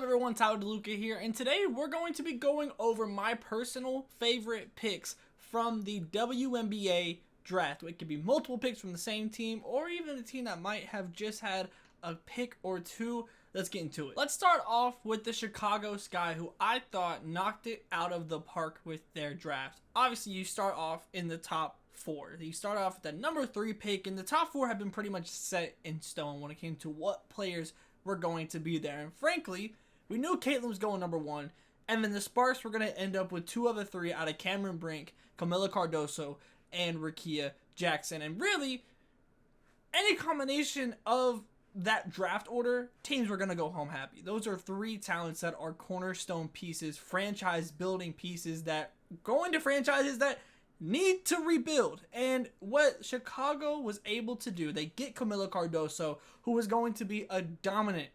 up, everyone? Tyler DeLuca here, and today we're going to be going over my personal favorite picks from the WNBA Draft. It could be multiple picks from the same team, or even a team that might have just had a pick or two. Let's get into it. Let's start off with the Chicago Sky, who I thought knocked it out of the park with their draft. Obviously, you start off in the top four. You start off with that number 3 pick, and the top 4 have been pretty much set in stone when it came to what players were going to be there. And frankly, we knew Caitlyn was going number 1, and then the Sparks were going to end up with 2 of the 3 out of Cameron Brink, Camila Cardoso, and Rickea Jackson. And really, any combination of that draft order, teams were going to go home happy. Those are 3 talents that are cornerstone pieces, franchise building pieces that go into franchises that need to rebuild. And what Chicago was able to do, they get Camila Cardoso, who was going to be a dominant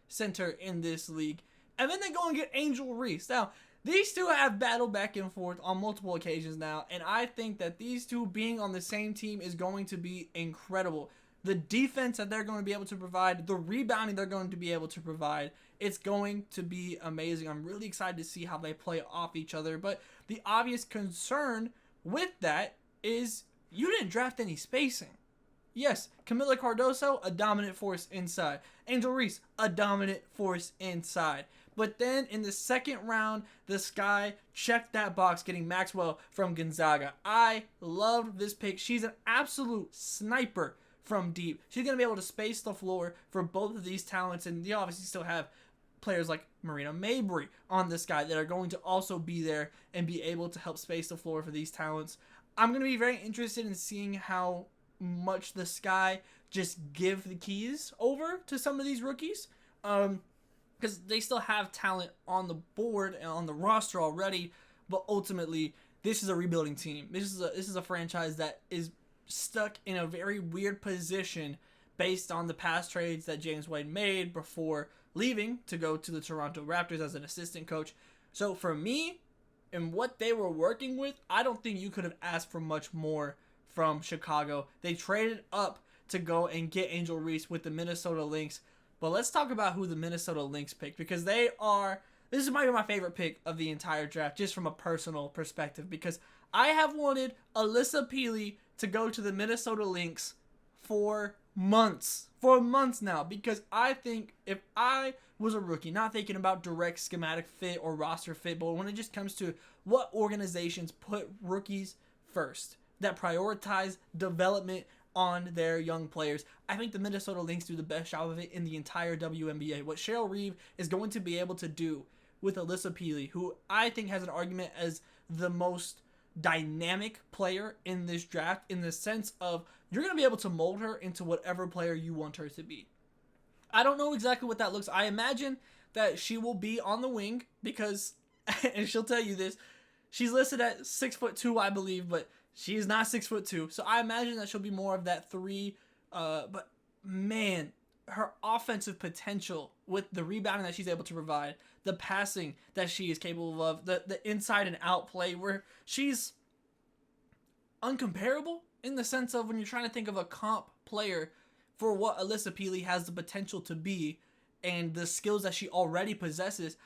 center in this league. And then they go and get Angel Reese. Now, these two have battled back and forth on multiple occasions now, and I think that these two being on the same team is going to be incredible. The defense that they're going to be able to provide, the rebounding they're going to be able to provide, it's going to be amazing. I'm really excited to see how they play off each other. But the obvious concern with that is you didn't draft any spacing. Yes, Camila Cardoso, a dominant force inside. Angel Reese, a dominant force inside. But then in the second round, the Sky checked that box, getting Maxwell from Gonzaga. I loved this pick. She's an absolute sniper from deep. She's going to be able to space the floor for both of these talents. And you obviously still have players like Marina Mabry on this guy that are going to also be there and be able to help space the floor for these talents. I'm going to be very interested in seeing how much the Sky just give the keys over to some of these rookies. Because they still have talent on the board and on the roster already. But ultimately, this is a rebuilding team. This is a franchise that is stuck in a very weird position based on the past trades that James Wade made before leaving to go to the Toronto Raptors as an assistant coach. So for me, and what they were working with, I don't think you could have asked for much more from Chicago. They traded up to go and get Angel Reese with the Minnesota Lynx. But let's talk about who the Minnesota Lynx picked, because this might be my favorite pick of the entire draft, just from a personal perspective, because I have wanted Alyssa Peely to go to the Minnesota Lynx for months now, because I think if I was a rookie, not thinking about direct schematic fit or roster fit, but when it just comes to what organizations put rookies first, that prioritize development on their young players, I think the Minnesota Lynx do the best job of it in the entire WNBA. What Cheryl Reeve is going to be able to do with Alyssa Peely, who I think has an argument as the most dynamic player in this draft, in the sense of you're going to be able to mold her into whatever player you want her to be. I don't know exactly what that looks. I imagine that she will be on the wing because, and she'll tell you this, she's listed at 6'2", I believe, but she is not 6'2", so I imagine that she'll be more of that 3. But man, her offensive potential with the rebounding that she's able to provide, the passing that she is capable of, the inside and out play, where she's uncomparable in the sense of when you're trying to think of a comp player for what Alyssa Peely has the potential to be and the skills that she already possesses.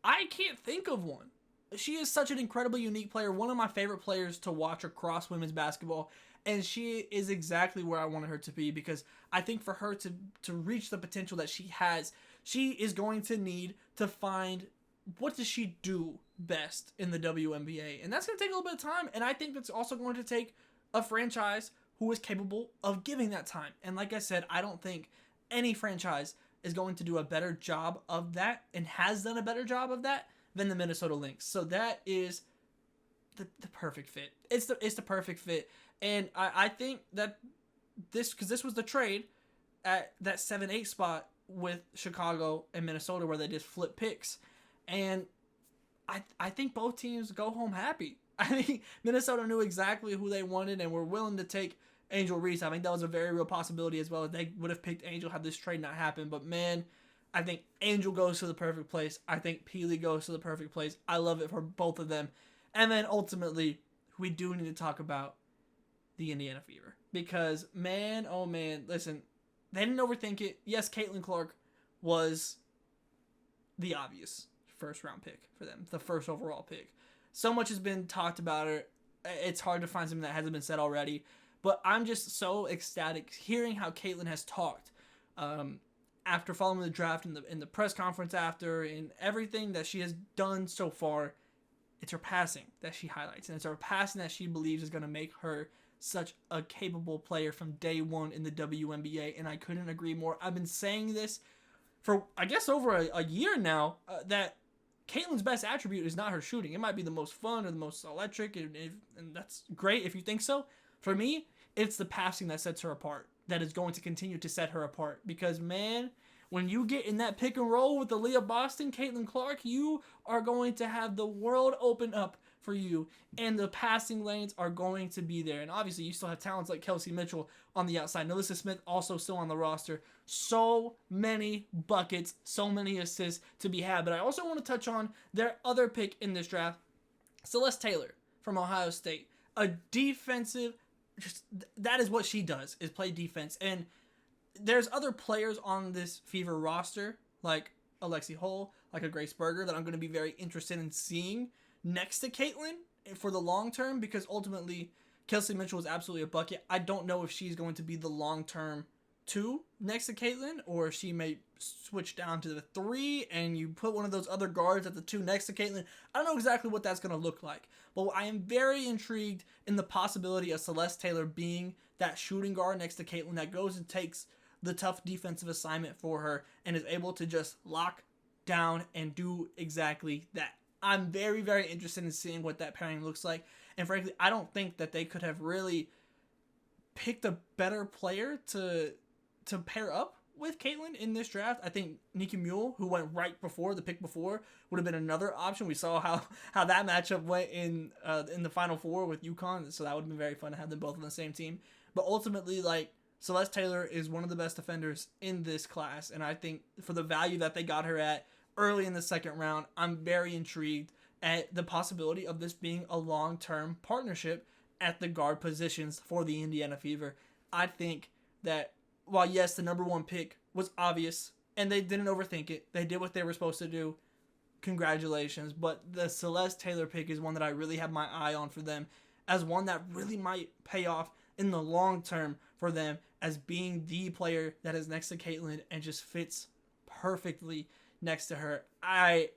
I can't think of one. She is such an incredibly unique player, one of my favorite players to watch across women's basketball, and she is exactly where I wanted her to be, because I think for her to reach the potential that she has, she is going to need to find what does she do best in the WNBA, and that's going to take a little bit of time, and I think that's also going to take a franchise who is capable of giving that time. And like I said, I don't think any franchise is going to do a better job of that and has done a better job of that than the Minnesota Lynx. So that is the perfect fit. It's the perfect fit. And I think that because this was the trade at that 7-8 spot with Chicago and Minnesota where they just flip picks. And I think both teams go home happy. I think Minnesota knew exactly who they wanted and were willing to take Angel Reese. I think that was a very real possibility as well. They would have picked Angel had this trade not happened. But man, I think Angel goes to the perfect place. I think Peely goes to the perfect place. I love it for both of them. And then ultimately, we do need to talk about the Indiana Fever. Because, man, oh man, listen, they didn't overthink it. Yes, Caitlin Clark was the obvious first round pick for them, the first overall pick. So much has been talked about her. It's hard to find something that hasn't been said already. But I'm just so ecstatic hearing how Caitlyn has talked after following the draft in the press conference after, and everything that she has done so far. It's her passing that she highlights, and it's her passing that she believes is going to make her such a capable player from day one in the WNBA, and I couldn't agree more. I've been saying this for, I guess, over a year now, that Caitlyn's best attribute is not her shooting. It might be the most fun or the most electric, and that's great if you think so. For me, it's the passing that sets her apart, that is going to continue to set her apart. Because, man, when you get in that pick and roll with the Leah Boston, Caitlin Clark, you are going to have the world open up for you, and the passing lanes are going to be there. And obviously, you still have talents like Kelsey Mitchell on the outside. Nalissa Smith also still on the roster. So many buckets, so many assists to be had. But I also want to touch on their other pick in this draft, Celeste Taylor from Ohio State. A defensive, that is what she does, is play defense. And there's other players on this Fever roster, like Alexi Hull, like a Grace Berger, that I'm going to be very interested in seeing next to Caitlyn for the long term, because ultimately Kelsey Mitchell is absolutely a bucket. I don't know if she's going to be the long term 2 next to Caitlyn, or she may switch down to the 3 and you put one of those other guards at the 2 next to Caitlyn. I don't know exactly what that's going to look like, but I am very intrigued in the possibility of Celeste Taylor being that shooting guard next to Caitlyn that goes and takes the tough defensive assignment for her and is able to just lock down and do exactly that. I'm very, very interested in seeing what that pairing looks like. And frankly, I don't think that they could have really picked a better player to pair up with Caitlyn in this draft. I think Nikki Mule, who went right before the pick before, would have been another option. We saw how that matchup went in the Final Four with UConn, so that would have been very fun to have them both on the same team. But ultimately, like, Celeste Taylor is one of the best defenders in this class, and I think for the value that they got her at early in the second round, I'm very intrigued at the possibility of this being a long-term partnership at the guard positions for the Indiana Fever. I think that while, yes, the number 1 pick was obvious, and they didn't overthink it, they did what they were supposed to do, congratulations, but the Celeste Taylor pick is one that I really have my eye on for them as one that really might pay off in the long term for them as being the player that is next to Caitlyn and just fits perfectly next to her. I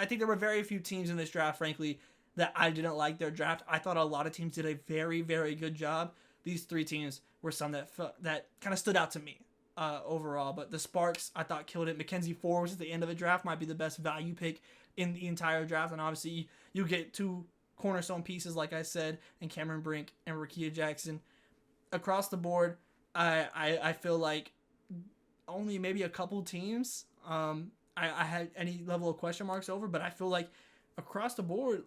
think there were very few teams in this draft, frankly, that I didn't like their draft. I thought a lot of teams did a very, very good job. These 3 teams were some that kind of stood out to me overall. But the Sparks, I thought, killed it. Mackenzie Forbes at the end of the draft might be the best value pick in the entire draft. And obviously, you get 2 cornerstone pieces, like I said, and Cameron Brink and Rakia Jackson. Across the board, I feel like only maybe a couple teams I had any level of question marks over, but I feel like across the board,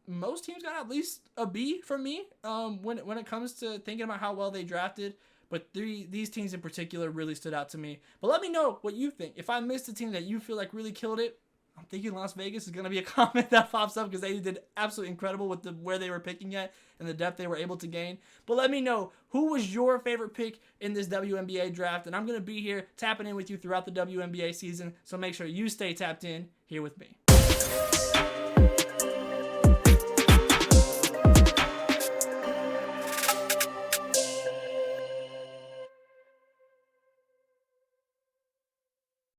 most teams got at least a B from me when it comes to thinking about how well they drafted. But these teams in particular really stood out to me. But let me know what you think. If I missed a team that you feel like really killed it, I'm thinking Las Vegas is going to be a comment that pops up because they did absolutely incredible with where they were picking at and the depth they were able to gain. But let me know, who was your favorite pick in this WNBA draft? And I'm going to be here tapping in with you throughout the WNBA season, so make sure you stay tapped in here with me.